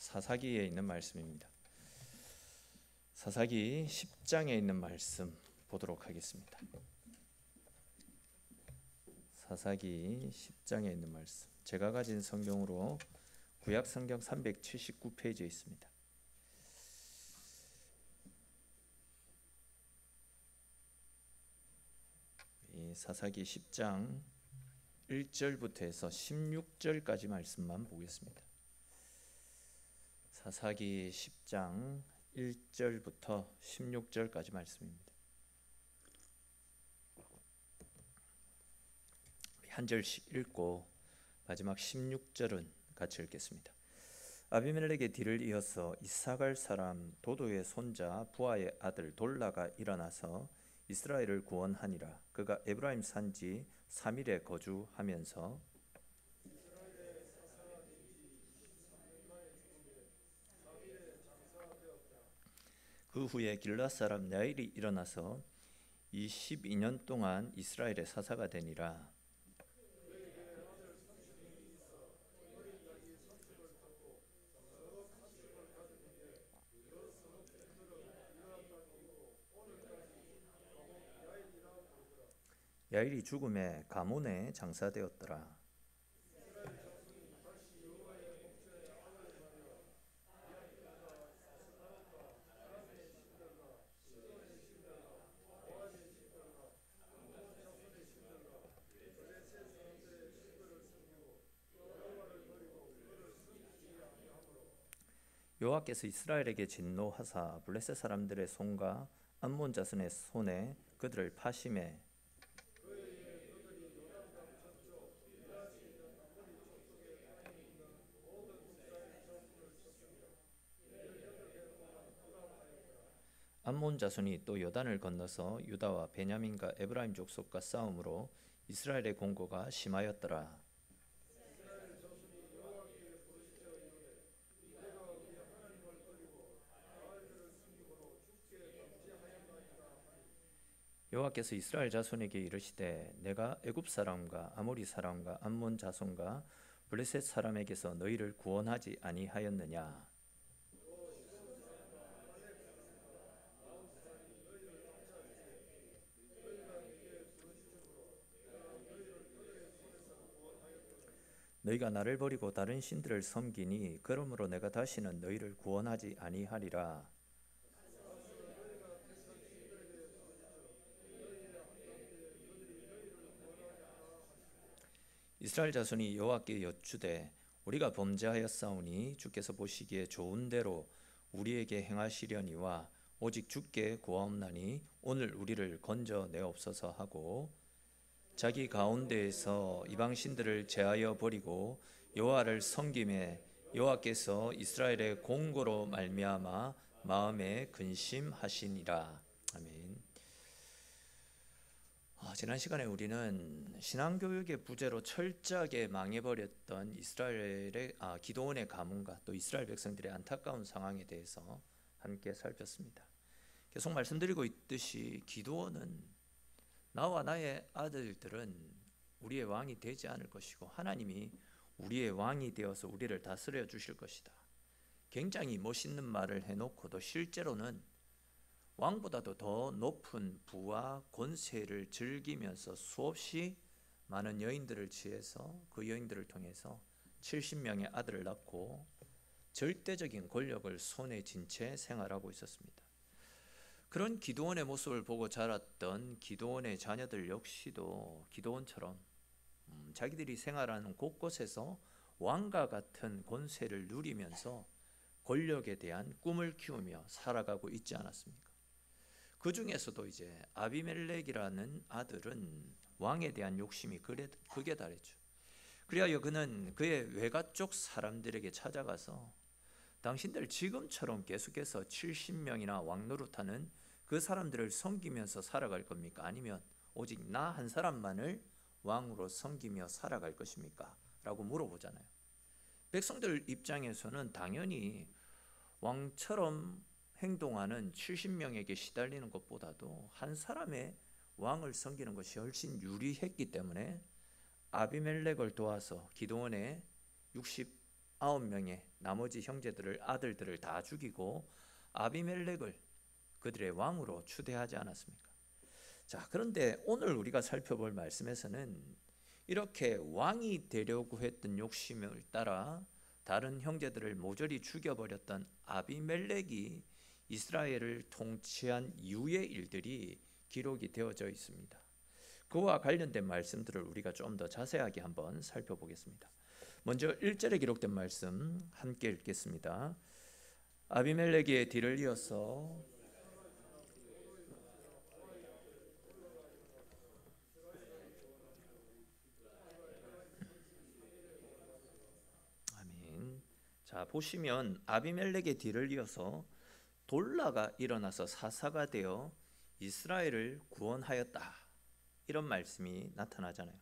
사사기에 있는 말씀입니다. 사사기 10장에 있는 말씀 보도록 하겠습니다. 사사기 10장에 있는 말씀, 제가 가진 성경으로 구약 성경 379페이지에 있습니다. 이 사사기 10장 1절부터 해서 16절까지 말씀만 보겠습니다. 사사기 10장 1절부터 16절까지 말씀입니다. 한 절씩 읽고 마지막 16절은 같이 읽겠습니다. 아비멜렉의 뒤를 이어서 이사갈 사람 도도의 손자 부하의 아들 돌라가 일어나서 이스라엘을 구원하니라. 그가 에브라임 산지 3일에 거주하면서 그 후에 길앗 사람 야일이 일어나서 22년 동안 이스라엘의 사사가 되니라. 야일이 죽음에 가문에 장사되었더라. 여호와께서 이스라엘에게 진노하사 블레셋 사람들의 손과 암몬 자손의 손에 그들을 파심해 암몬 자손이 또 요단을 건너서 유다와 베냐민과 에브라임 족속과 싸움으로 이스라엘의 공고가 심하였더라. 여호와께서 이스라엘 자손에게 이르시되 내가 애굽 사람과 아모리 사람과 암몬 자손과 블레셋 사람에게서 너희를 구원하지 아니하였느냐. 너희가 나를 버리고 다른 신들을 섬기니 그러므로 내가 다시는 너희를 구원하지 아니하리라. 이스라엘 자손이 여호와께 여쭈되 우리가 범죄하였사오니 주께서 보시기에 좋은 대로 우리에게 행하시려니와 오직 주께 구하옵나니 오늘 우리를 건져내옵소서 하고 자기 가운데에서 이방 신들을 제하여 버리고 여호와를 섬김에 여호와께서 이스라엘의 공고로 말미암아 마음에 근심하시니라. 아멘. 지난 시간에 우리는 신앙교육의 부재로 철저하게 망해버렸던 이스라엘의 기드온의 가문과 또 이스라엘 백성들의 안타까운 상황에 대해서 함께 살폈습니다. 계속 말씀드리고 있듯이 기드온은 나와 나의 아들들은 우리의 왕이 되지 않을 것이고 하나님이 우리의 왕이 되어서 우리를 다스려 주실 것이다. 굉장히 멋있는 말을 해놓고도 실제로는 왕보다도 더 높은 부와 권세를 즐기면서 수없이 많은 여인들을 취해서 그 여인들을 통해서 70명의 아들을 낳고 절대적인 권력을 손에 쥔 채 생활하고 있었습니다. 그런 기드온의 모습을 보고 자랐던 기드온의 자녀들 역시도 기드온처럼 자기들이 생활하는 곳곳에서 왕과 같은 권세를 누리면서 권력에 대한 꿈을 키우며 살아가고 있지 않았습니까? 그 중에서도 이제 아비멜렉이라는 아들은 왕에 대한 욕심이 극에 달했죠. 그리하여 그는 그의 외가 쪽 사람들에게 찾아가서 당신들 지금처럼 계속해서 70명이나 왕 노릇하는 그 사람들을 섬기면서 살아갈 겁니까? 아니면 오직 나 한 사람만을 왕으로 섬기며 살아갈 것입니까? 라고 물어보잖아요. 백성들 입장에서는 당연히 왕처럼 행동하는 70명에게 시달리는 것보다도 한 사람의 왕을 섬기는 것이 훨씬 유리했기 때문에 아비멜렉을 도와서 기드온의 60 9명의 나머지 형제들을 아들들을 다 죽이고 아비멜렉을 그들의 왕으로 추대하지 않았습니까? 자, 그런데 오늘 우리가 살펴볼 말씀에서는 이렇게 왕이 되려고 했던 욕심을 따라 다른 형제들을 모조리 죽여버렸던 아비멜렉이 이스라엘을 통치한 이후의 일들이 기록이 되어져 있습니다. 그와 관련된 말씀들을 우리가 좀 더 자세하게 한번 살펴보겠습니다. 먼저 1절에 기록된 말씀 함께 읽겠습니다. 아비멜렉의 뒤를 이어서 아멘. 자, 보시면 아비멜렉의 뒤를 이어서 돌라가 일어나서 사사가 되어 이스라엘을 구원하였다, 이런 말씀이 나타나잖아요.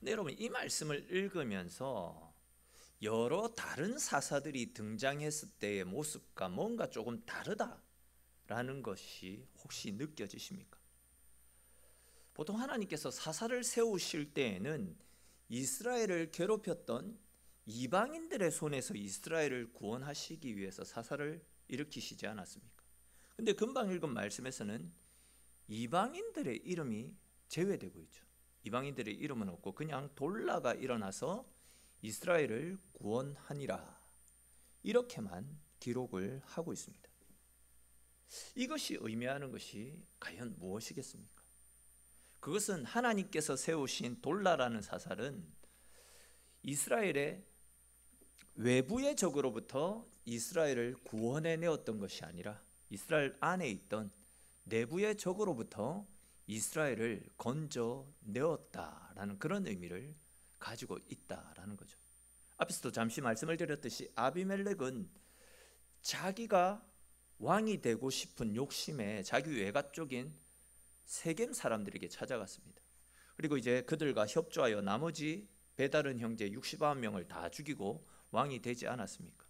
근데 여러분, 이 말씀을 읽으면서 여러 다른 사사들이 등장했을 때의 모습과 뭔가 조금 다르다라는 것이 혹시 느껴지십니까? 보통 하나님께서 사사를 세우실 때에는 이스라엘을 괴롭혔던 이방인들의 손에서 이스라엘을 구원하시기 위해서 사사를 일으키시지 않았습니까? 근데 금방 읽은 말씀에서는 이방인들의 이름이 제외되고 있죠. 이방인들의 이름은 없고 그냥 돌라가 일어나서 이스라엘을 구원하니라, 이렇게만 기록을 하고 있습니다. 이것이 의미하는 것이 과연 무엇이겠습니까? 그것은 하나님께서 세우신 돌라라는 사살은 이스라엘의 외부의 적으로부터 이스라엘을 구원해내었던 것이 아니라 이스라엘 안에 있던 내부의 적으로부터 이스라엘을 건져내었다라는 그런 의미를 가지고 있다라는 거죠. 앞에서도 잠시 말씀을 드렸듯이 아비멜렉은 자기가 왕이 되고 싶은 욕심에 자기 외가 쪽인 세겜 사람들에게 찾아갔습니다. 그리고 이제 그들과 협조하여 나머지 배다른 형제 69명을 다 죽이고 왕이 되지 않았습니까?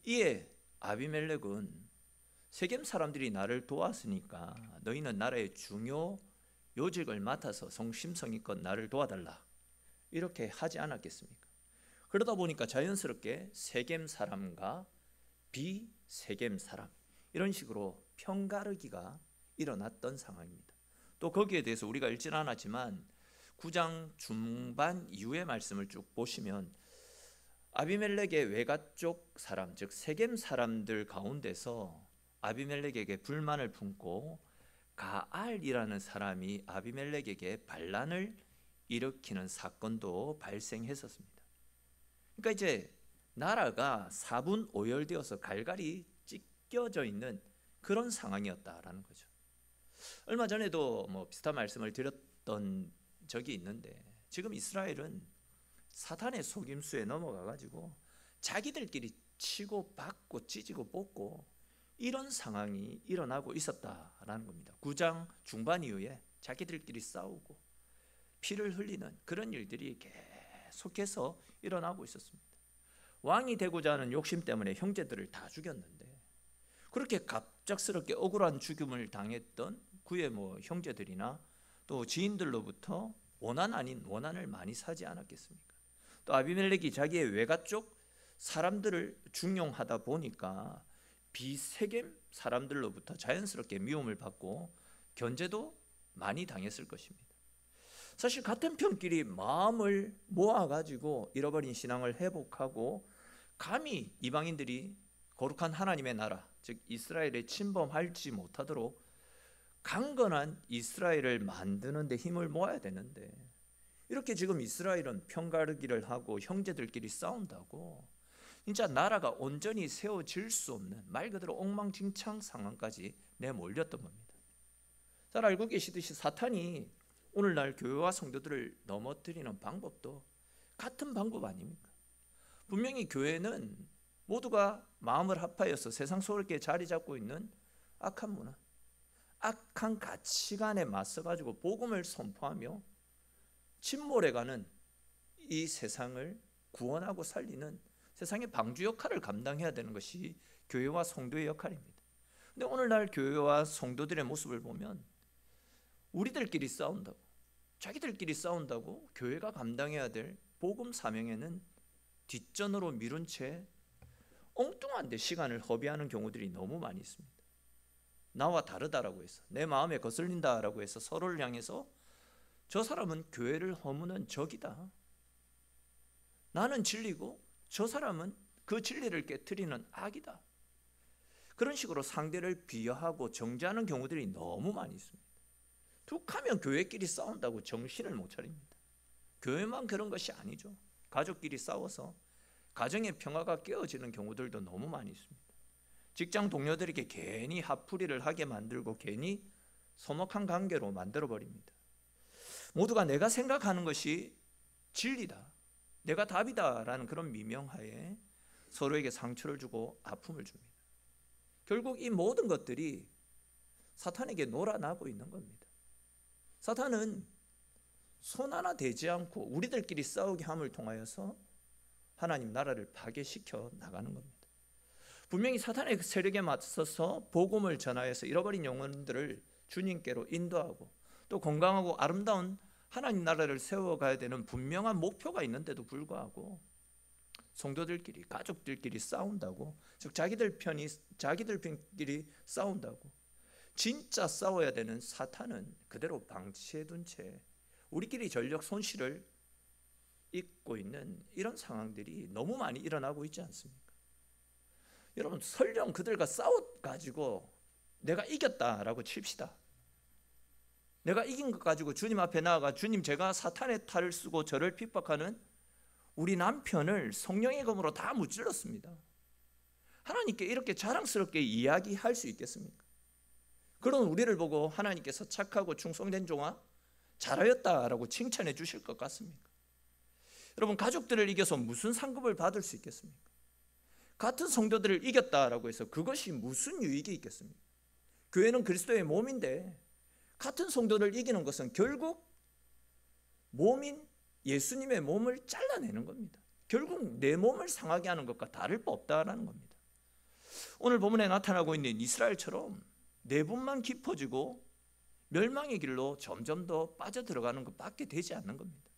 이에 아비멜렉은 세겜 사람들이 나를 도왔으니까 너희는 나라의 중요 요직을 맡아서 성심성의껏 나를 도와달라, 이렇게 하지 않았겠습니까? 그러다 보니까 자연스럽게 세겜 사람과 비세겜 사람, 이런 식으로 편가르기가 일어났던 상황입니다. 또 거기에 대해서 우리가 읽진 않았지만 9장 중반 이후의 말씀을 쭉 보시면 아비멜렉의 외가 쪽 사람, 즉 세겜 사람들 가운데서 아비멜렉에게 불만을 품고 가알이라는 사람이 아비멜렉에게 반란을 일으키는 사건도 발생했었습니다. 그러니까 이제 나라가 4분 5열되어서 갈갈이 찢겨져 있는 그런 상황이었다라는 거죠. 얼마 전에도 비슷한 말씀을 드렸던 적이 있는데, 지금 이스라엘은 사탄의 속임수에 넘어가 가지고 자기들끼리 치고 받고 찢고 뽑고 이런 상황이 일어나고 있었다라는 겁니다. 9장 중반 이후에 자기들끼리 싸우고 피를 흘리는 그런 일들이 계속해서 일어나고 있었습니다. 왕이 되고자 하는 욕심 때문에 형제들을 다 죽였는데, 그렇게 갑작스럽게 억울한 죽임을 당했던 그의 형제들이나 또 지인들로부터 원한 아닌 원한을 많이 사지 않았겠습니까? 또 아비멜렉이 자기의 외가 쪽 사람들을 중용하다 보니까 비세겜 사람들로부터 자연스럽게 미움을 받고 견제도 많이 당했을 것입니다. 사실 같은 편끼리 마음을 모아가지고 잃어버린 신앙을 회복하고 감히 이방인들이 거룩한 하나님의 나라, 즉 이스라엘에 침범할지 못하도록 강건한 이스라엘을 만드는 데 힘을 모아야 되는데, 이렇게 지금 이스라엘은 편가르기를 하고 형제들끼리 싸운다고 진짜 나라가 온전히 세워질 수 없는 말 그대로 엉망진창 상황까지 내몰렸던 겁니다. 잘 알고 계시듯이 사탄이 오늘날 교회와 성도들을 넘어뜨리는 방법도 같은 방법 아닙니까? 분명히 교회는 모두가 마음을 합하여서 세상 속에 자리 잡고 있는 악한 문화, 악한 가치관에 맞서가지고 복음을 선포하며 침몰해가는 이 세상을 구원하고 살리는 세상의 방주 역할을 감당해야 되는 것이 교회와 성도의 역할입니다. 근데 오늘날 교회와 성도들의 모습을 보면 우리들끼리 싸운다고, 자기들끼리 싸운다고 교회가 감당해야 될 복음 사명에는 뒷전으로 미룬 채 엉뚱한 데 시간을 허비하는 경우들이 너무 많이 있습니다. 나와 다르다라고 해서, 내 마음에 거슬린다라고 해서 서로를 향해서 저 사람은 교회를 허무는 적이다, 나는 진리고 저 사람은 그 진리를 깨트리는 악이다, 그런 식으로 상대를 비하하고 정죄하는 경우들이 너무 많이 있습니다. 툭하면 교회끼리 싸운다고 정신을 못 차립니다. 교회만 그런 것이 아니죠. 가족끼리 싸워서 가정의 평화가 깨어지는 경우들도 너무 많이 있습니다. 직장 동료들에게 괜히 핫풀이를 하게 만들고 괜히 서먹한 관계로 만들어버립니다. 모두가 내가 생각하는 것이 진리다, 내가 답이다 라는 그런 미명하에 서로에게 상처를 주고 아픔을 줍니다. 결국 이 모든 것들이 사탄에게 놀아나고 있는 겁니다. 사탄은 손 하나 대지 않고 우리들끼리 싸우게 함을 통하여서 하나님 나라를 파괴시켜 나가는 겁니다. 분명히 사탄의 세력에 맞서서 복음을 전하여서 잃어버린 영혼들을 주님께로 인도하고 또 건강하고 아름다운 하나님 나라를 세워가야 되는 분명한 목표가 있는데도 불구하고 성도들끼리, 가족들끼리 싸운다고, 즉 자기들끼리 싸운다고, 진짜 싸워야 되는 사탄은 그대로 방치해둔 채 우리끼리 전력 손실을 입고 있는 이런 상황들이 너무 많이 일어나고 있지 않습니까? 여러분, 설령 그들과 싸워가지고 내가 이겼다라고 칩시다. 내가 이긴 것 가지고 주님 앞에 나아가, 주님, 제가 사탄의 탈을 쓰고 저를 핍박하는 우리 남편을 성령의 검으로 다 무찔렀습니다. 하나님께 이렇게 자랑스럽게 이야기할 수 있겠습니까? 그런 우리를 보고 하나님께서 착하고 충성된 종아 잘하였다라고 칭찬해 주실 것 같습니까? 여러분, 가족들을 이겨서 무슨 상급을 받을 수 있겠습니까? 같은 성도들을 이겼다라고 해서 그것이 무슨 유익이 있겠습니까? 교회는 그리스도의 몸인데 같은 성도를 이기는 것은 결국 몸인 예수님의 몸을 잘라내는 겁니다. 결국 내 몸을 상하게 하는 것과 다를 바 없다라는 겁니다. 오늘 본문에 나타나고 있는 이스라엘처럼 내분만 깊어지고 멸망의 길로 점점 더 빠져들어가는 것밖에 되지 않는 겁니다.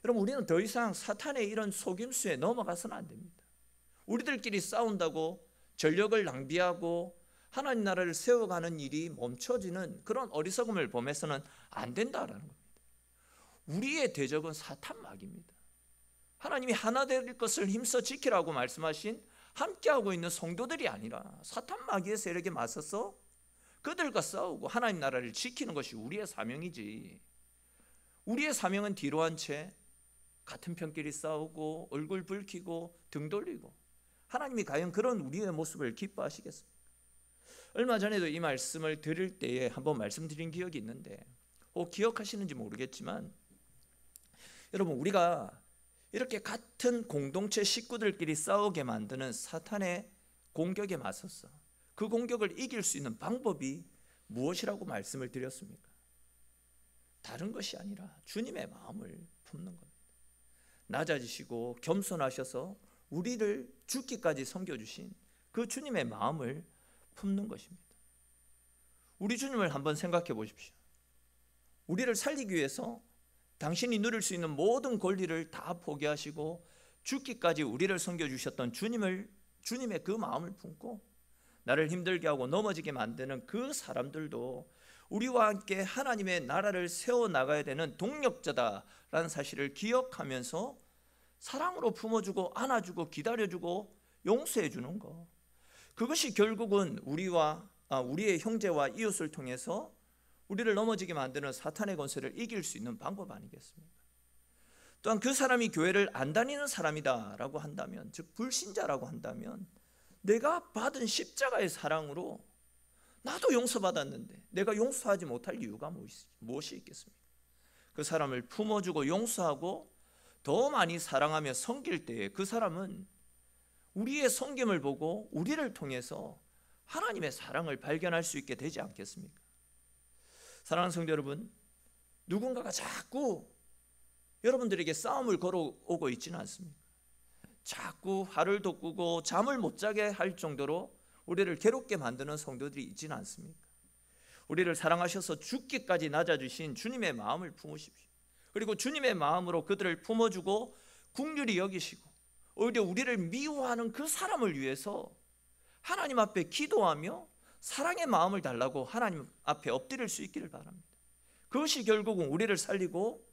여러분, 우리는 더 이상 사탄의 이런 속임수에 넘어가서는 안 됩니다. 우리들끼리 싸운다고 전력을 낭비하고 하나님 나라를 세워가는 일이 멈춰지는 그런 어리석음을 범해서는 안 된다라는 겁니다. 우리의 대적은 사탄마귀입니다. 하나님이 하나 될 것을 힘써 지키라고 말씀하신 함께하고 있는 성도들이 아니라 사탄마귀의 세력에 맞서서 그들과 싸우고 하나님 나라를 지키는 것이 우리의 사명이지, 우리의 사명은 뒤로 한 채 같은 편끼리 싸우고 얼굴 붉히고 등 돌리고, 하나님이 과연 그런 우리의 모습을 기뻐하시겠습니까? 얼마 전에도 이 말씀을 드릴 때에 한번 말씀드린 기억이 있는데 혹 기억하시는지 모르겠지만, 여러분, 우리가 이렇게 같은 공동체 식구들끼리 싸우게 만드는 사탄의 공격에 맞서서 그 공격을 이길 수 있는 방법이 무엇이라고 말씀을 드렸습니까? 다른 것이 아니라 주님의 마음을 품는 겁니다. 낮아지시고 겸손하셔서 우리를 죽기까지 섬겨주신 그 주님의 마음을 품는 것입니다. 우리 주님을 한번 생각해 보십시오. 우리를 살리기 위해서 당신이 누릴 수 있는 모든 권리를 다 포기하시고 죽기까지 우리를 섬겨주셨던 주님의 그 마음을 품고 나를 힘들게 하고 넘어지게 만드는 그 사람들도 우리와 함께 하나님의 나라를 세워나가야 되는 동력자다라는 사실을 기억하면서 사랑으로 품어주고 안아주고 기다려주고 용서해주는 것, 그것이 결국은 우리의 형제와 이웃을 통해서 우리를 넘어지게 만드는 사탄의 권세를 이길 수 있는 방법 아니겠습니까? 또한 그 사람이 교회를 안 다니는 사람이다라고 한다면, 즉 불신자라고 한다면, 내가 받은 십자가의 사랑으로 나도 용서받았는데 내가 용서하지 못할 이유가 무엇이 있겠습니까? 그 사람을 품어주고 용서하고 더 많이 사랑하며 섬길 때에 그 사람은 우리의 섬김을 보고 우리를 통해서 하나님의 사랑을 발견할 수 있게 되지 않겠습니까? 사랑하는 성도 여러분, 누군가가 자꾸 여러분들에게 싸움을 걸어오고 있지는 않습니까? 자꾸 화를 돋구고 잠을 못 자게 할 정도로 우리를 괴롭게 만드는 성도들이 있지는 않습니까? 우리를 사랑하셔서 죽기까지 낮아주신 주님의 마음을 품으십시오. 그리고 주님의 마음으로 그들을 품어주고 긍휼히 여기시고 오히려 우리를 미워하는 그 사람을 위해서 하나님 앞에 기도하며 사랑의 마음을 달라고 하나님 앞에 엎드릴 수 있기를 바랍니다. 그것이 결국은 우리를 살리고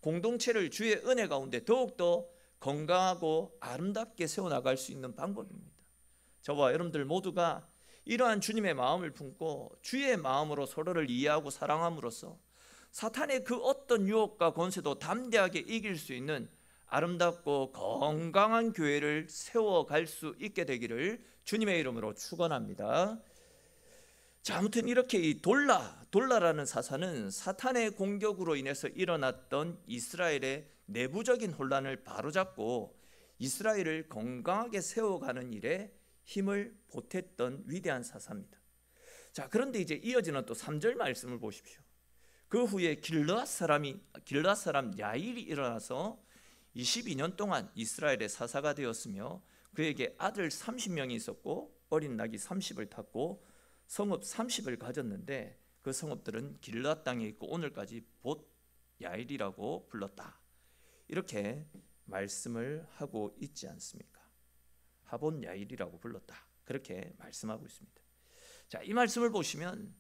공동체를 주의 은혜 가운데 더욱더 건강하고 아름답게 세워나갈 수 있는 방법입니다. 저와 여러분들 모두가 이러한 주님의 마음을 품고 주의 마음으로 서로를 이해하고 사랑함으로써 사탄의 그 어떤 유혹과 권세도 담대하게 이길 수 있는 아름답고 건강한 교회를 세워갈 수 있게 되기를 주님의 이름으로 축원합니다. 자, 아무튼 이렇게 이 돌라라는 사사는 사탄의 공격으로 인해서 일어났던 이스라엘의 내부적인 혼란을 바로잡고 이스라엘을 건강하게 세워가는 일에 힘을 보탰던 위대한 사사입니다. 자, 그런데 이제 이어지는 또 3절 말씀을 보십시오. 그 후에 길르앗 사람 야일이 일어나서 22년 동안 이스라엘의 사사가 되었으며 그에게 아들 30명이 있었고 어린 낙이 30을 탔고 성읍 30을 가졌는데 그 성읍들은 길르앗 땅에 있고 오늘까지 봇 야일이라고 불렀다. 이렇게 말씀을 하고 있지 않습니까? 하본 야일이라고 불렀다. 그렇게 말씀하고 있습니다. 자, 이 말씀을 보시면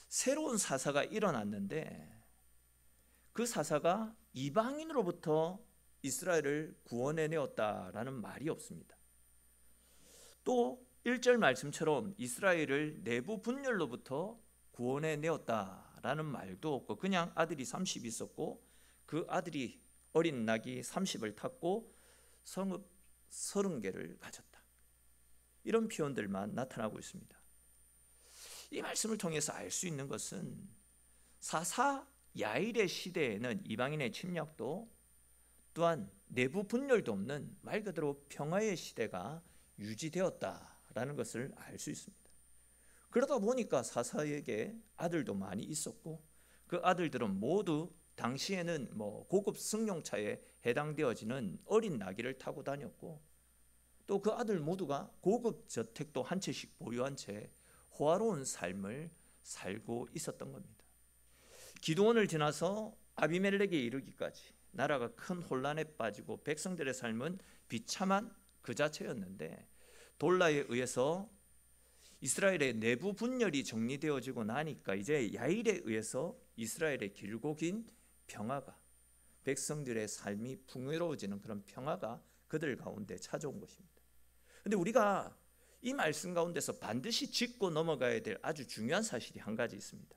새로운 사사가 일어났는데 그 사사가 이방인으로부터 이스라엘을 구원해내었다라는 말이 없습니다. 또 1절 말씀처럼 이스라엘을 내부 분열로부터 구원해내었다라는 말도 없고 그냥 아들이 30 있었고 그 아들이 어린 낙이 30을 탔고 성읍 30개를 가졌다. 이런 표현들만 나타나고 있습니다. 이 말씀을 통해서 알 수 있는 것은 사사 야일의 시대에는 이방인의 침략도 또한 내부 분열도 없는 말 그대로 평화의 시대가 유지되었다라는 것을 알 수 있습니다. 그러다 보니까 사사에게 아들도 많이 있었고 그 아들들은 모두 당시에는 고급 승용차에 해당되어지는 어린 나귀를 타고 다녔고 또 그 아들 모두가 고급 저택도 한 채씩 보유한 채 호화로운 삶을 살고 있었던 겁니다. 기드온을 지나서 아비멜렉에 이르기까지 나라가 큰 혼란에 빠지고 백성들의 삶은 비참한 그 자체였는데 돌라에 의해서 이스라엘의 내부 분열이 정리되어지고 나니까 이제 야일에 의해서 이스라엘의 길고 긴 평화가 백성들의 삶이 풍요로워지는 그런 평화가 그들 가운데 찾아온 것입니다. 그런데 우리가 이 말씀 가운데서 반드시 짚고 넘어가야 될 아주 중요한 사실이 한 가지 있습니다.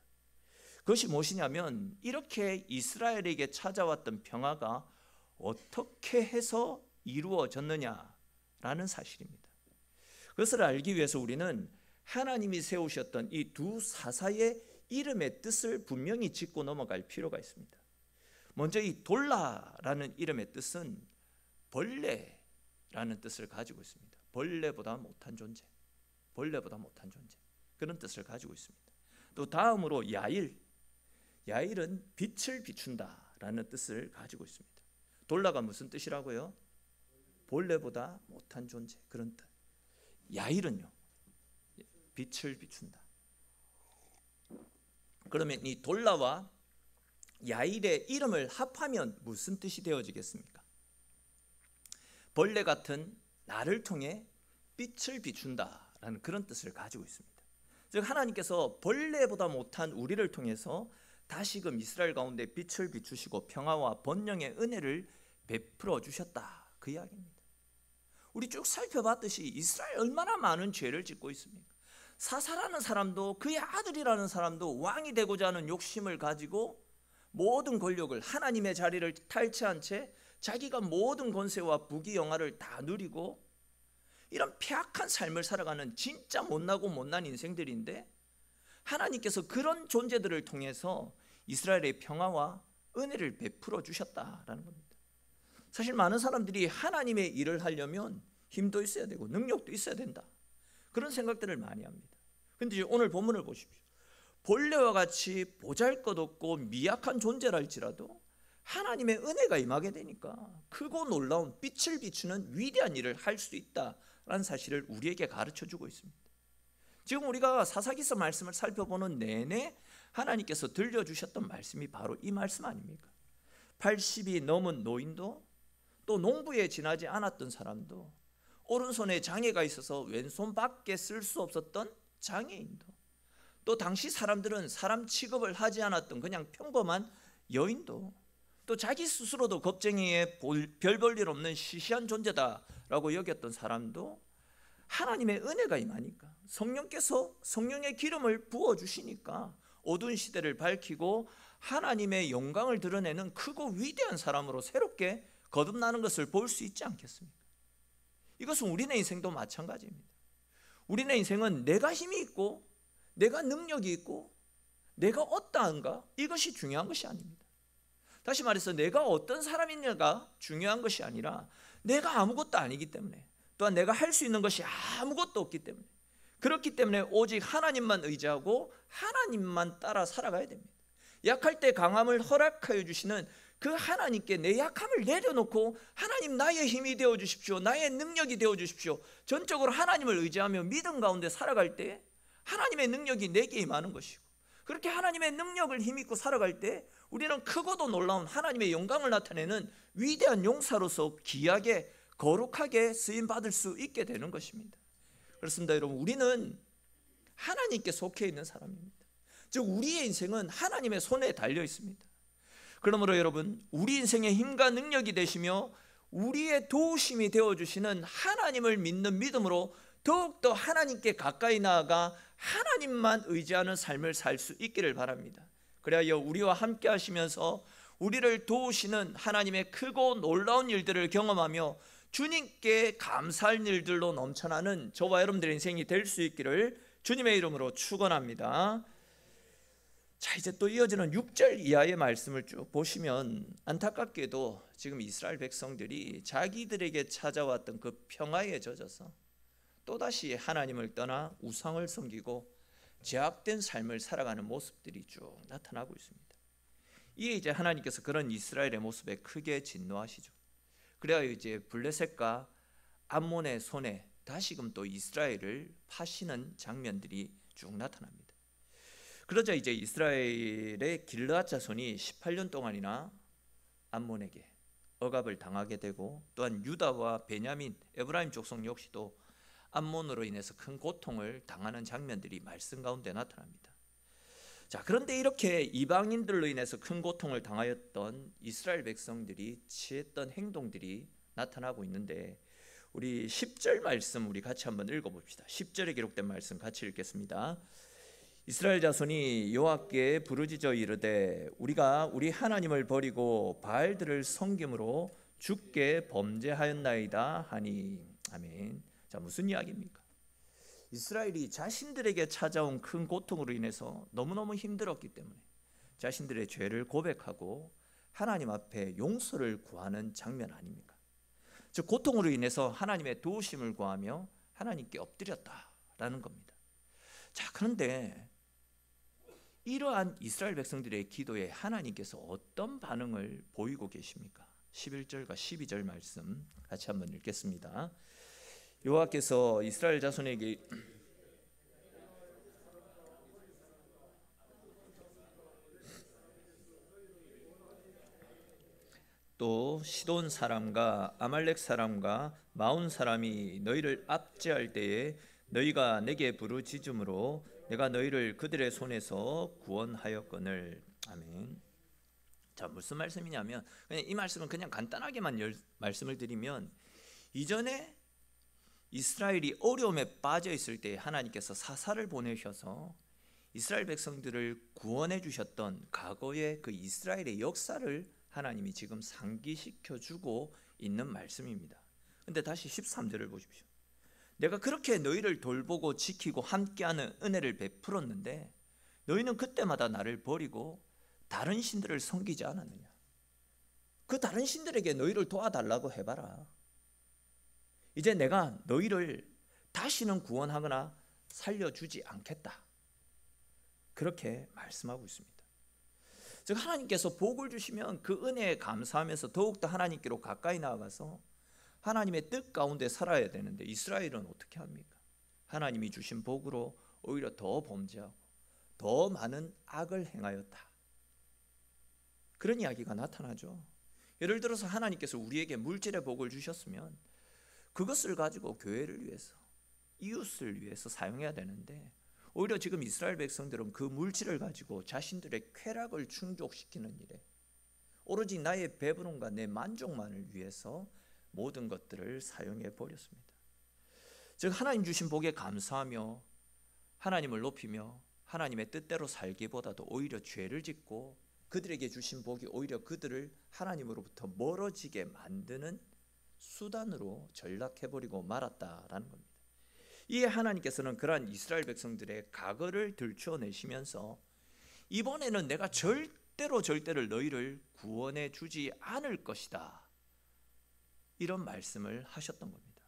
그것이 무엇이냐면 이렇게 이스라엘에게 찾아왔던 평화가 어떻게 해서 이루어졌느냐라는 사실입니다. 그것을 알기 위해서 우리는 하나님이 세우셨던 이 두 사사의 이름의 뜻을 분명히 짚고 넘어갈 필요가 있습니다. 먼저 이 돌라라는 이름의 뜻은 벌레라는 뜻을 가지고 있습니다. 벌레보다 못한 존재, 벌레보다 못한 존재, 그런 뜻을 가지고 있습니다. 또 다음으로 야일은 빛을 비춘다라는 뜻을 가지고 있습니다. 돌라가 무슨 뜻이라고요? 벌레보다 못한 존재, 그런 뜻. 야일은요, 빛을 비춘다. 그러면 이 돌라와 야일의 이름을 합하면 무슨 뜻이 되어지겠습니까? 벌레 같은 나를 통해 빛을 비춘다라는 그런 뜻을 가지고 있습니다. 즉 하나님께서 벌레보다 못한 우리를 통해서 다시금 이스라엘 가운데 빛을 비추시고 평화와 번영의 은혜를 베풀어 주셨다, 그 이야기입니다. 우리 쭉 살펴봤듯이 이스라엘 얼마나 많은 죄를 짓고 있습니까? 사사라는 사람도 그의 아들이라는 사람도 왕이 되고자 하는 욕심을 가지고 모든 권력을 하나님의 자리를 탈취한 채 자기가 모든 권세와 부귀영화를 다 누리고 이런 폐악한 삶을 살아가는 진짜 못나고 못난 인생들인데 하나님께서 그런 존재들을 통해서 이스라엘의 평화와 은혜를 베풀어 주셨다라는 겁니다. 사실 많은 사람들이 하나님의 일을 하려면 힘도 있어야 되고 능력도 있어야 된다, 그런 생각들을 많이 합니다. 그런데 오늘 본문을 보십시오. 벌레와 같이 보잘것없고 미약한 존재랄지라도 하나님의 은혜가 임하게 되니까 크고 놀라운 빛을 비추는 위대한 일을 할 수 있다라는 사실을 우리에게 가르쳐주고 있습니다. 지금 우리가 사사기서 말씀을 살펴보는 내내 하나님께서 들려주셨던 말씀이 바로 이 말씀 아닙니까? 80이 넘은 노인도 또 농부에 지나지 않았던 사람도, 오른손에 장애가 있어서 왼손밖에 쓸 수 없었던 장애인도, 또 당시 사람들은 사람 취급을 하지 않았던 그냥 평범한 여인도, 또 자기 스스로도 겁쟁이에 별 볼 일 없는 시시한 존재다라고 여겼던 사람도 하나님의 은혜가 임하니까, 성령께서 성령의 기름을 부어주시니까 어두운 시대를 밝히고 하나님의 영광을 드러내는 크고 위대한 사람으로 새롭게 거듭나는 것을 볼 수 있지 않겠습니까? 이것은 우리네 인생도 마찬가지입니다. 우리네 인생은 내가 힘이 있고 내가 능력이 있고 내가 어떠한가, 이것이 중요한 것이 아닙니다. 다시 말해서 내가 어떤 사람이냐가 중요한 것이 아니라 내가 아무것도 아니기 때문에, 또한 내가 할 수 있는 것이 아무것도 없기 때문에, 그렇기 때문에 오직 하나님만 의지하고 하나님만 따라 살아가야 됩니다. 약할 때 강함을 허락하여 주시는 그 하나님께 내 약함을 내려놓고 하나님 나의 힘이 되어 주십시오, 나의 능력이 되어 주십시오, 전적으로 하나님을 의지하며 믿음 가운데 살아갈 때 하나님의 능력이 내게 임하는 것이고, 그렇게 하나님의 능력을 힘입고 살아갈 때 우리는 크고도 놀라운 하나님의 영광을 나타내는 위대한 용사로서 귀하게 거룩하게 쓰임받을 수 있게 되는 것입니다. 그렇습니다. 여러분, 우리는 하나님께 속해 있는 사람입니다. 즉 우리의 인생은 하나님의 손에 달려 있습니다. 그러므로 여러분, 우리 인생의 힘과 능력이 되시며 우리의 도우심이 되어주시는 하나님을 믿는 믿음으로 더욱더 하나님께 가까이 나아가 하나님만 의지하는 삶을 살 수 있기를 바랍니다. 그래야 우리와 함께 하시면서 우리를 도우시는 하나님의 크고 놀라운 일들을 경험하며 주님께 감사할 일들로 넘쳐나는 저와 여러분들의 인생이 될 수 있기를 주님의 이름으로 축원합니다. 자, 이제 또 이어지는 6절 이하의 말씀을 쭉 보시면 안타깝게도 지금 이스라엘 백성들이 자기들에게 찾아왔던 그 평화에 젖어서 또다시 하나님을 떠나 우상을 섬기고 죄악된 삶을 살아가는 모습들이 쭉 나타나고 있습니다. 이에 이제 하나님께서 그런 이스라엘의 모습에 크게 진노하시죠. 그래야 이제 블레셋과 암몬의 손에 다시금 또 이스라엘을 파시는 장면들이 쭉 나타납니다. 그러자 이제 이스라엘의 길르앗 자손이 18년 동안이나 암몬에게 억압을 당하게 되고, 또한 유다와 베냐민, 에브라임 족속 역시도 암몬으로 인해서 큰 고통을 당하는 장면들이 말씀 가운데 나타납니다. 자, 그런데 이렇게 이방인들로 인해서 큰 고통을 당하였던 이스라엘 백성들이 취했던 행동들이 나타나고 있는데, 우리 10절 말씀 우리 같이 한번 읽어봅시다. 10절에 기록된 말씀 같이 읽겠습니다. 이스라엘 자손이 여호와께 부르짖어 이르되 우리가 우리 하나님을 버리고 바알들을 섬김으로 주께 범죄하였나이다 하니. 아멘. 자, 무슨 이야기입니까? 이스라엘이 자신들에게 찾아온 큰 고통으로 인해서 너무너무 힘들었기 때문에 자신들의 죄를 고백하고 하나님 앞에 용서를 구하는 장면 아닙니까? 즉 고통으로 인해서 하나님의 도우심을 구하며 하나님께 엎드렸다라는 겁니다. 자, 그런데 이러한 이스라엘 백성들의 기도에 하나님께서 어떤 반응을 보이고 계십니까? 11절과 12절 말씀 같이 한번 읽겠습니다. 여호와께서 이스라엘 자손에게 또 시돈 사람과 아말렉 사람과 마온 사람이 너희를 압제할 때에 너희가 내게 부르짖음으로 내가 너희를 그들의 손에서 구원하였거늘. 아멘. 자, 무슨 말씀이냐면, 그냥 이 말씀은 그냥 간단하게만 말씀을 드리면, 이전에 이스라엘이 어려움에 빠져 있을 때 하나님께서 사사를 보내셔서 이스라엘 백성들을 구원해 주셨던 과거의 그 이스라엘의 역사를 하나님이 지금 상기시켜 주고 있는 말씀입니다. 근데 다시 13절을 보십시오. 내가 그렇게 너희를 돌보고 지키고 함께하는 은혜를 베풀었는데 너희는 그때마다 나를 버리고 다른 신들을 섬기지 않았느냐? 그 다른 신들에게 너희를 도와달라고 해봐라. 이제 내가 너희를 다시는 구원하거나 살려주지 않겠다. 그렇게 말씀하고 있습니다. 즉 하나님께서 복을 주시면 그 은혜에 감사하면서 더욱더 하나님께로 가까이 나아가서 하나님의 뜻 가운데 살아야 되는데 이스라엘은 어떻게 합니까? 하나님이 주신 복으로 오히려 더 범죄하고 더 많은 악을 행하였다. 그런 이야기가 나타나죠. 예를 들어서 하나님께서 우리에게 물질의 복을 주셨으면 그것을 가지고 교회를 위해서, 이웃을 위해서 사용해야 되는데, 오히려 지금 이스라엘 백성들은 그 물질을 가지고 자신들의 쾌락을 충족시키는 일에, 오로지 나의 배부름과 내 만족만을 위해서 모든 것들을 사용해 버렸습니다. 즉 하나님 주신 복에 감사하며 하나님을 높이며 하나님의 뜻대로 살기보다도 오히려 죄를 짓고 그들에게 주신 복이 오히려 그들을 하나님으로부터 멀어지게 만드는 수단으로 전락해버리고 말았다라는 겁니다. 이에 하나님께서는 그러한 이스라엘 백성들의 과거를 들추어내시면서 이번에는 내가 절대로 너희를 구원해 주지 않을 것이다, 이런 말씀을 하셨던 겁니다.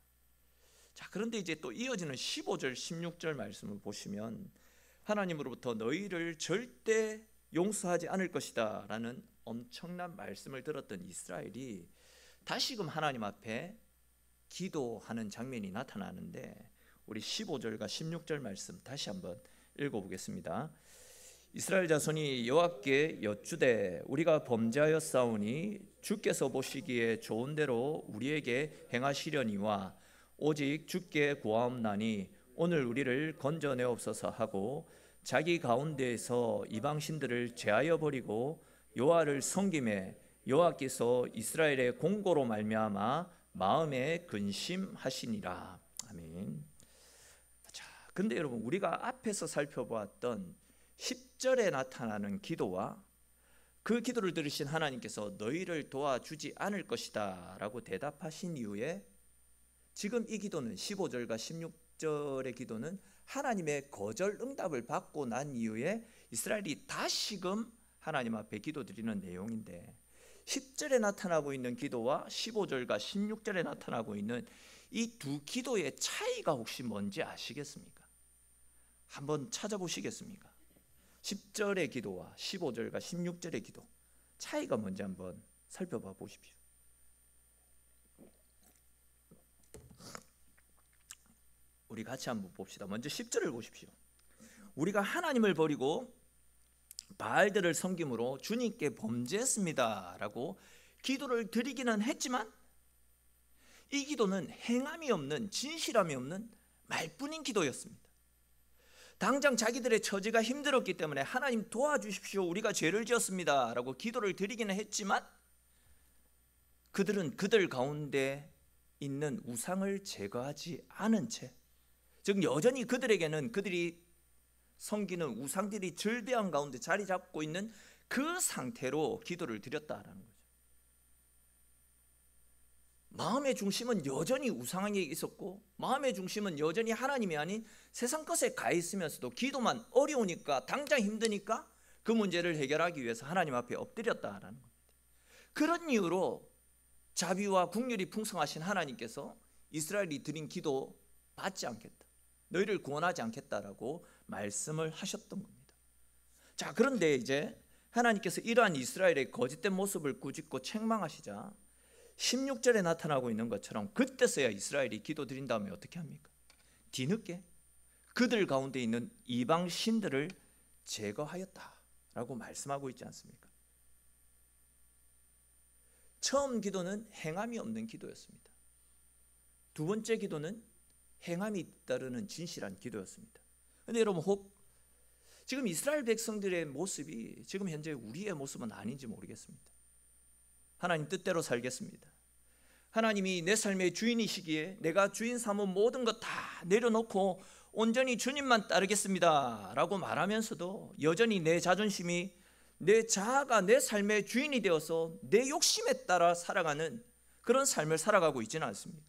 자, 그런데 이제 또 이어지는 15절 16절 말씀을 보시면 하나님으로부터 너희를 절대 용서하지 않을 것이다 라는 엄청난 말씀을 들었던 이스라엘이 다시금 하나님 앞에 기도하는 장면이 나타나는데, 우리 15절과 16절 말씀 다시 한번 읽어보겠습니다. 이스라엘 자손이 여호와께 여쭈되 우리가 범죄하였사오니 주께서 보시기에 좋은 대로 우리에게 행하시려니와 오직 주께 구하옵나니 오늘 우리를 건져내옵소서 하고 자기 가운데에서 이방신들을 제하여 버리고 여호와를 섬김에 여호와께서 이스라엘의 공고로 말미암아 마음에 근심하시니라. 아멘. 자, 근데 여러분, 우리가 앞에서 살펴보았던 10절에 나타나는 기도와 그 기도를 들으신 하나님께서 너희를 도와주지 않을 것이다 라고 대답하신 이후에 지금 이 기도는 15절과 16절의 기도는 하나님의 거절 응답을 받고 난 이후에 이스라엘이 다시금 하나님 앞에 기도드리는 내용인데, 10절에 나타나고 있는 기도와 15절과 16절에 나타나고 있는 이 두 기도의 차이가 혹시 뭔지 아시겠습니까? 한번 찾아보시겠습니까? 10절의 기도와 15절과 16절의 기도, 차이가 뭔지 한번 살펴봐 보십시오. 우리 같이 한번 봅시다. 먼저 10절을 보십시오. 우리가 하나님을 버리고 바알들을 섬김으로 주님께 범죄했습니다 라고 기도를 드리기는 했지만, 이 기도는 행함이 없는, 진실함이 없는 말뿐인 기도였습니다. 당장 자기들의 처지가 힘들었기 때문에 하나님 도와주십시오, 우리가 죄를 지었습니다 라고 기도를 드리기는 했지만, 그들은 그들 가운데 있는 우상을 제거하지 않은 채, 즉 여전히 그들에게는 그들이 섬기는 우상들이 절대한 가운데 자리 잡고 있는 그 상태로 기도를 드렸다라는 거죠. 마음의 중심은 여전히 우상에 있었고, 마음의 중심은 여전히 하나님이 아닌 세상 것에 가 있으면서도 기도만 어려우니까, 당장 힘드니까 그 문제를 해결하기 위해서 하나님 앞에 엎드렸다라는 겁니다. 그런 이유로 자비와 긍휼이 풍성하신 하나님께서 이스라엘이 드린 기도 받지 않겠다, 너희를 구원하지 않겠다라고 말씀을 하셨던 겁니다. 자, 그런데 이제 하나님께서 이러한 이스라엘의 거짓된 모습을 꾸짖고 책망하시자 16절에 나타나고 있는 것처럼 그때서야 이스라엘이 기도드린 다음에 어떻게 합니까? 뒤늦게 그들 가운데 있는 이방 신들을 제거하였다라고 말씀하고 있지 않습니까? 처음 기도는 행함이 없는 기도였습니다. 두 번째 기도는 행함이 따르는 진실한 기도였습니다. 그런데 여러분, 혹 지금 이스라엘 백성들의 모습이 지금 현재 우리의 모습은 아닌지 모르겠습니다. 하나님 뜻대로 살겠습니다, 하나님이 내 삶의 주인이시기에 내가 주인 삼은 모든 것 다 내려놓고 온전히 주님만 따르겠습니다 라고 말하면서도 여전히 내 자존심이, 내 자아가 내 삶의 주인이 되어서 내 욕심에 따라 살아가는 그런 삶을 살아가고 있지는 않습니다.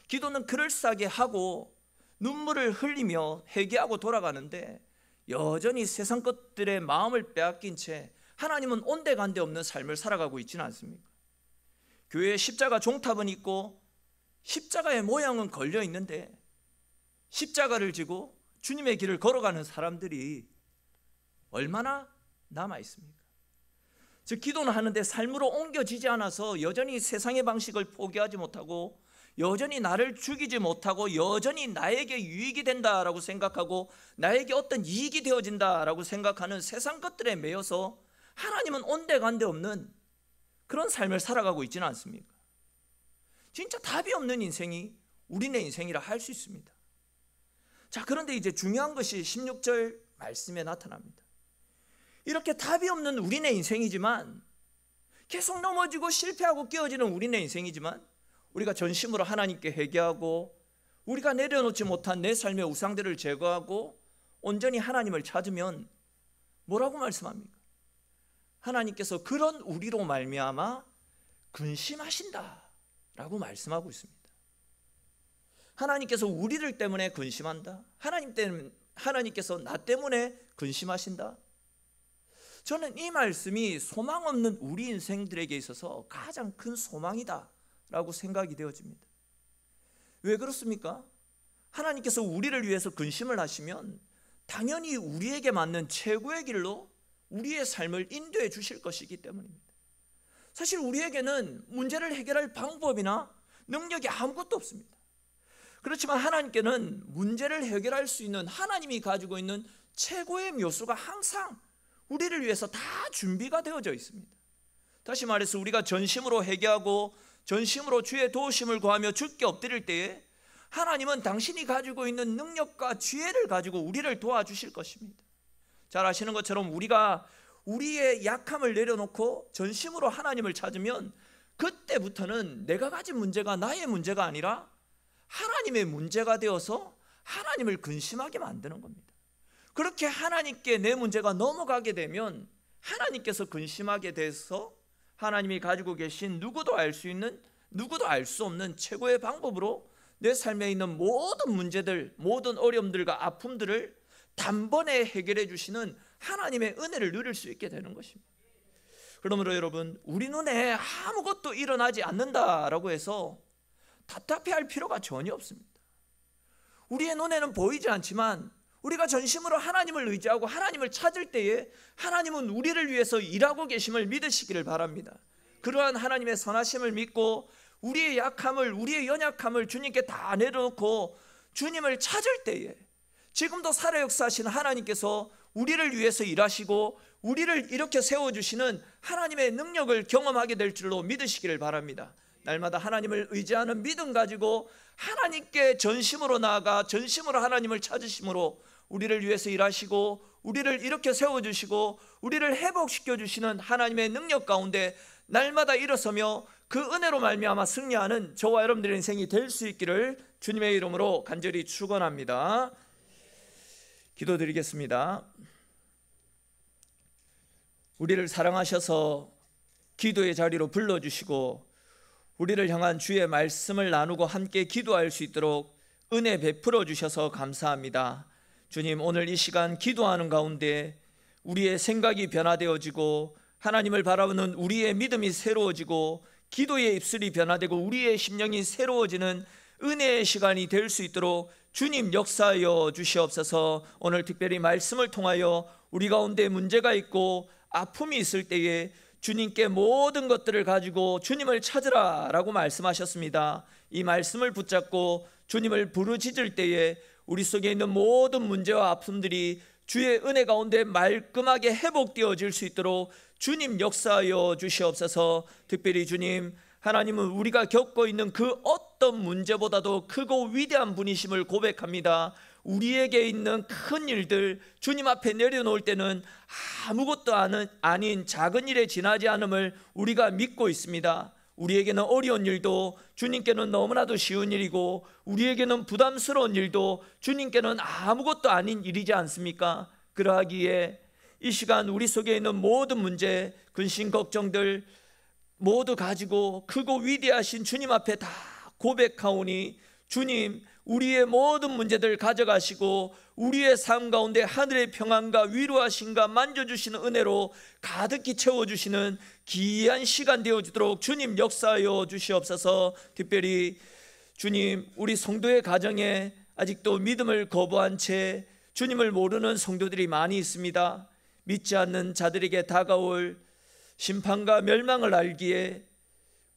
기도는 그럴싸하게 하고 눈물을 흘리며 회개하고 돌아가는데 여전히 세상 것들의 마음을 빼앗긴 채 하나님은 온데간데 없는 삶을 살아가고 있지는 않습니까? 교회에 십자가 종탑은 있고 십자가의 모양은 걸려 있는데 십자가를 지고 주님의 길을 걸어가는 사람들이 얼마나 남아 있습니까? 즉 기도는 하는데 삶으로 옮겨지지 않아서 여전히 세상의 방식을 포기하지 못하고, 여전히 나를 죽이지 못하고, 여전히 나에게 유익이 된다라고 생각하고 나에게 어떤 이익이 되어진다라고 생각하는 세상 것들에 매여서 하나님은 온데간데 없는 그런 삶을 살아가고 있지는 않습니까? 진짜 답이 없는 인생이 우리네 인생이라 할 수 있습니다. 자, 그런데 이제 중요한 것이 16절 말씀에 나타납니다. 이렇게 답이 없는 우리네 인생이지만, 계속 넘어지고 실패하고 깨어지는 우리네 인생이지만, 우리가 전심으로 하나님께 회개하고 우리가 내려놓지 못한 내 삶의 우상들을 제거하고 온전히 하나님을 찾으면 뭐라고 말씀합니까? 하나님께서 그런 우리로 말미암아 근심하신다라고 말씀하고 있습니다. 하나님께서 우리를 때문에 근심한다. 하나님께서 나 때문에 근심하신다. 저는 이 말씀이 소망 없는 우리 인생들에게 있어서 가장 큰 소망이다라고 생각이 되어집니다. 왜 그렇습니까? 하나님께서 우리를 위해서 근심을 하시면 당연히 우리에게 맞는 최고의 길로 우리의 삶을 인도해 주실 것이기 때문입니다. 사실 우리에게는 문제를 해결할 방법이나 능력이 아무것도 없습니다. 그렇지만 하나님께는 문제를 해결할 수 있는 하나님이 가지고 있는 최고의 묘수가 항상 우리를 위해서 다 준비가 되어져 있습니다. 다시 말해서 우리가 전심으로 회개하고 전심으로 주의 도우심을 구하며 주께 엎드릴 때에 하나님은 당신이 가지고 있는 능력과 지혜를 가지고 우리를 도와주실 것입니다. 잘 아시는 것처럼 우리가 우리의 약함을 내려놓고 전심으로 하나님을 찾으면 그때부터는 내가 가진 문제가 나의 문제가 아니라 하나님의 문제가 되어서 하나님을 근심하게 만드는 겁니다. 그렇게 하나님께 내 문제가 넘어가게 되면 하나님께서 근심하게 돼서 하나님이 가지고 계신 누구도 알 수 없는 최고의 방법으로 내 삶에 있는 모든 문제들, 모든 어려움들과 아픔들을 단번에 해결해 주시는 하나님의 은혜를 누릴 수 있게 되는 것입니다. 그러므로 여러분, 우리 눈에 아무것도 일어나지 않는다라고 해서 답답해할 필요가 전혀 없습니다. 우리의 눈에는 보이지 않지만 우리가 전심으로 하나님을 의지하고 하나님을 찾을 때에 하나님은 우리를 위해서 일하고 계심을 믿으시기를 바랍니다. 그러한 하나님의 선하심을 믿고 우리의 약함을, 우리의 연약함을 주님께 다 내려놓고 주님을 찾을 때에 지금도 살아 역사하시는 하나님께서 우리를 위해서 일하시고 우리를 이렇게 세워주시는 하나님의 능력을 경험하게 될 줄로 믿으시기를 바랍니다. 날마다 하나님을 의지하는 믿음 가지고 하나님께 전심으로 나아가 전심으로 하나님을 찾으심으로 우리를 위해서 일하시고 우리를 이렇게 세워주시고 우리를 회복시켜 주시는 하나님의 능력 가운데 날마다 일어서며 그 은혜로 말미암아 승리하는 저와 여러분들의 인생이 될 수 있기를 주님의 이름으로 간절히 축원합니다. 기도드리겠습니다. 우리를 사랑하셔서 기도의 자리로 불러주시고 우리를 향한 주의 말씀을 나누고 함께 기도할 수 있도록 은혜 베풀어 주셔서 감사합니다. 주님, 오늘 이 시간 기도하는 가운데 우리의 생각이 변화되어지고 하나님을 바라보는 우리의 믿음이 새로워지고 기도의 입술이 변화되고 우리의 심령이 새로워지는 은혜의 시간이 될 수 있도록 주님 역사하여 주시옵소서. 오늘 특별히 말씀을 통하여 우리 가운데 문제가 있고 아픔이 있을 때에 주님께 모든 것들을 가지고 주님을 찾으라 라고 말씀하셨습니다. 이 말씀을 붙잡고 주님을 부르짖을 때에 우리 속에 있는 모든 문제와 아픔들이 주의 은혜 가운데 말끔하게 회복되어질 수 있도록 주님 역사하여 주시옵소서. 특별히 주님, 하나님은 우리가 겪고 있는 그 어떤 문제보다도 크고 위대한 분이심을 고백합니다. 우리에게 있는 큰 일들 주님 앞에 내려놓을 때는 아무것도 아닌 작은 일에 지나지 않음을 우리가 믿고 있습니다. 우리에게는 어려운 일도 주님께는 너무나도 쉬운 일이고 우리에게는 부담스러운 일도 주님께는 아무것도 아닌 일이지 않습니까? 그러하기에 이 시간 우리 속에 있는 모든 문제, 근심, 걱정들 모두 가지고 크고 위대하신 주님 앞에 다 고백하오니 주님, 우리의 모든 문제들 가져가시고 우리의 삶 가운데 하늘의 평안과 위로하심과 만져주시는 은혜로 가득히 채워주시는 귀한 시간 되어지도록 주님 역사하여 주시옵소서. 특별히 주님, 우리 성도의 가정에 아직도 믿음을 거부한 채 주님을 모르는 성도들이 많이 있습니다. 믿지 않는 자들에게 다가올 심판과 멸망을 알기에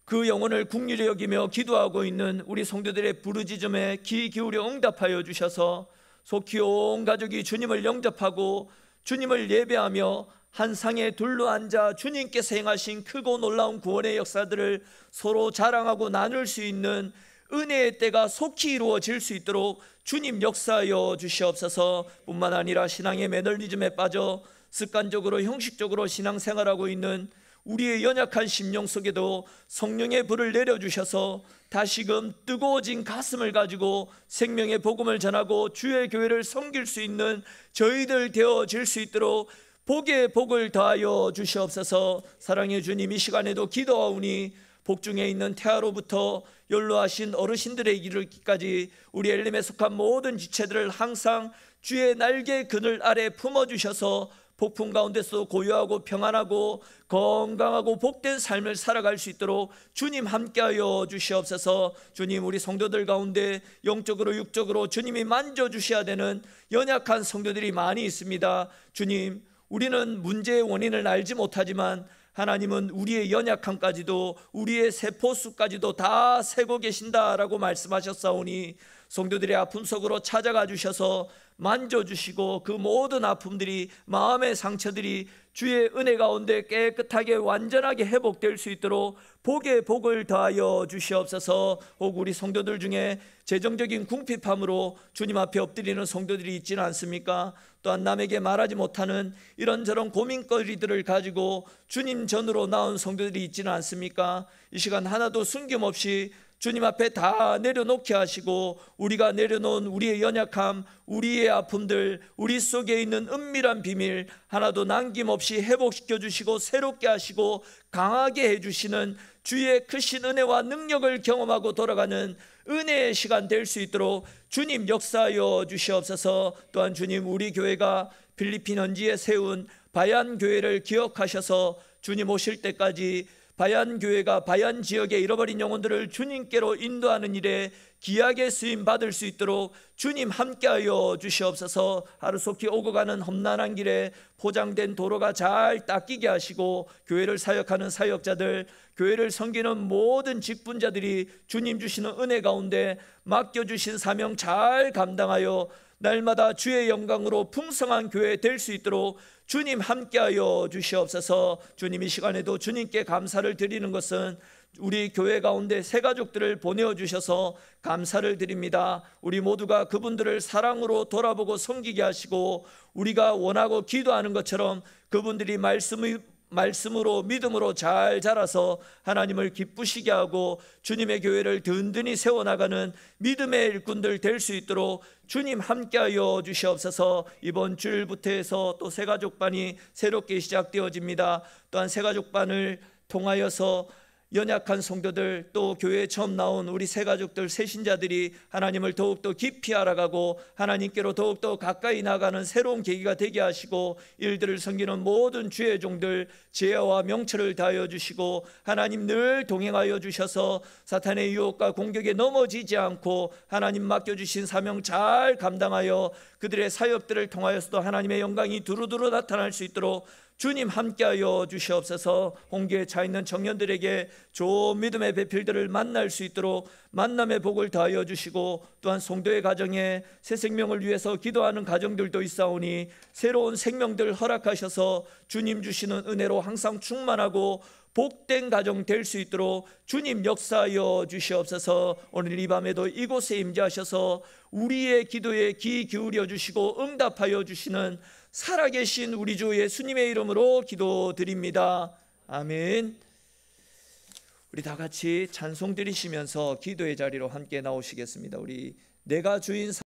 그 영혼을 긍휼히 여기며 기도하고 있는 우리 성도들의 부르짖음에 귀 기울여 응답하여 주셔서 속히 온 가족이 주님을 영접하고 주님을 예배하며 한 상에 둘러앉아 주님께서 행하신 크고 놀라운 구원의 역사들을 서로 자랑하고 나눌 수 있는 은혜의 때가 속히 이루어질 수 있도록 주님 역사하여 주시옵소서. 뿐만 아니라 신앙의 매너리즘에 빠져 습관적으로 형식적으로 신앙생활하고 있는 우리의 연약한 심령 속에도 성령의 불을 내려주셔서 다시금 뜨거워진 가슴을 가지고 생명의 복음을 전하고 주의 교회를 섬길 수 있는 저희들 되어질 수 있도록 복의 복을 더하여 주시옵소서. 사랑의 주님, 이 시간에도 기도하오니 복중에 있는 태아로부터 연로하신 어르신들의 이르기까지 우리 엘림에 속한 모든 지체들을 항상 주의 날개 그늘 아래 품어주셔서 폭풍 가운데서 고요하고 평안하고 건강하고 복된 삶을 살아갈 수 있도록 주님 함께하여 주시옵소서. 주님, 우리 성도들 가운데 영적으로 육적으로 주님이 만져주셔야 되는 연약한 성도들이 많이 있습니다. 주님, 우리는 문제의 원인을 알지 못하지만 하나님은 우리의 연약함까지도 우리의 세포수까지도 다 세고 계신다라고 말씀하셨사오니 성도들의 아픔 속으로 찾아가 주셔서 만져주시고 그 모든 아픔들이, 마음의 상처들이 주의 은혜 가운데 깨끗하게 완전하게 회복될 수 있도록 복의 복을 더하여 주시옵소서. 혹 우리 성도들 중에 재정적인 궁핍함으로 주님 앞에 엎드리는 성도들이 있지는 않습니까? 또한 남에게 말하지 못하는 이런저런 고민거리들을 가지고 주님 전으로 나온 성도들이 있지는 않습니까? 이 시간 하나도 숨김없이 주님 앞에 다 내려놓게 하시고 우리가 내려놓은 우리의 연약함, 우리의 아픔들, 우리 속에 있는 은밀한 비밀 하나도 남김없이 회복시켜 주시고 새롭게 하시고 강하게 해주시는 주의 크신 은혜와 능력을 경험하고 돌아가는 은혜의 시간 될 수 있도록 주님 역사하여 주시옵소서. 또한 주님, 우리 교회가 필리핀 현지에 세운 바얀 교회를 기억하셔서 주님 오실 때까지 바얀 교회가 바얀 지역의 잃어버린 영혼들을 주님께로 인도하는 일에 귀하게 쓰임 받을 수 있도록 주님 함께하여 주시옵소서. 하루속히 오고 가는 험난한 길에 포장된 도로가 잘 닦이게 하시고 교회를 사역하는 사역자들, 교회를 섬기는 모든 직분자들이 주님 주시는 은혜 가운데 맡겨주신 사명 잘 감당하여 날마다 주의 영광으로 풍성한 교회 될 수 있도록 주님 함께하여 주시옵소서. 주님, 이 시간에도 주님께 감사를 드리는 것은 우리 교회 가운데 새 가족들을 보내어 주셔서 감사를 드립니다. 우리 모두가 그분들을 사랑으로 돌아보고 섬기게 하시고 우리가 원하고 기도하는 것처럼 그분들이 말씀으로 믿음으로 잘 자라서 하나님을 기쁘시게 하고 주님의 교회를 든든히 세워나가는 믿음의 일꾼들 될 수 있도록 주님 함께하여 주시옵소서. 이번 주일부터 해서 또 새가족반이 새롭게 시작되어집니다. 또한 새가족반을 통하여서 연약한 성도들, 또 교회에 처음 나온 우리 새가족들, 새신자들이 하나님을 더욱더 깊이 알아가고 하나님께로 더욱더 가까이 나가는 새로운 계기가 되게 하시고 일들을 섬기는 모든 주의 종들 지혜와 명철을 다하여 주시고 하나님 늘 동행하여 주셔서 사탄의 유혹과 공격에 넘어지지 않고 하나님 맡겨주신 사명 잘 감당하여 그들의 사역들을 통하여서도 하나님의 영광이 두루두루 나타날 수 있도록 주님 함께하여 주시옵소서. 홍기에 차있는 청년들에게 좋은 믿음의 배필들을 만날 수 있도록 만남의 복을 더하여 주시고 또한 성도의 가정에 새 생명을 위해서 기도하는 가정들도 있사오니 새로운 생명들 허락하셔서 주님 주시는 은혜로 항상 충만하고 복된 가정 될 수 있도록 주님 역사하여 주시옵소서. 오늘 이 밤에도 이곳에 임재하셔서 우리의 기도에 귀 기울여 주시고 응답하여 주시는 살아계신 우리 주 예수님의 이름으로 기도드립니다. 아멘. 우리 다 같이 찬송 드리시면서 기도의 자리로 함께 나오시겠습니다. 우리 내가 주인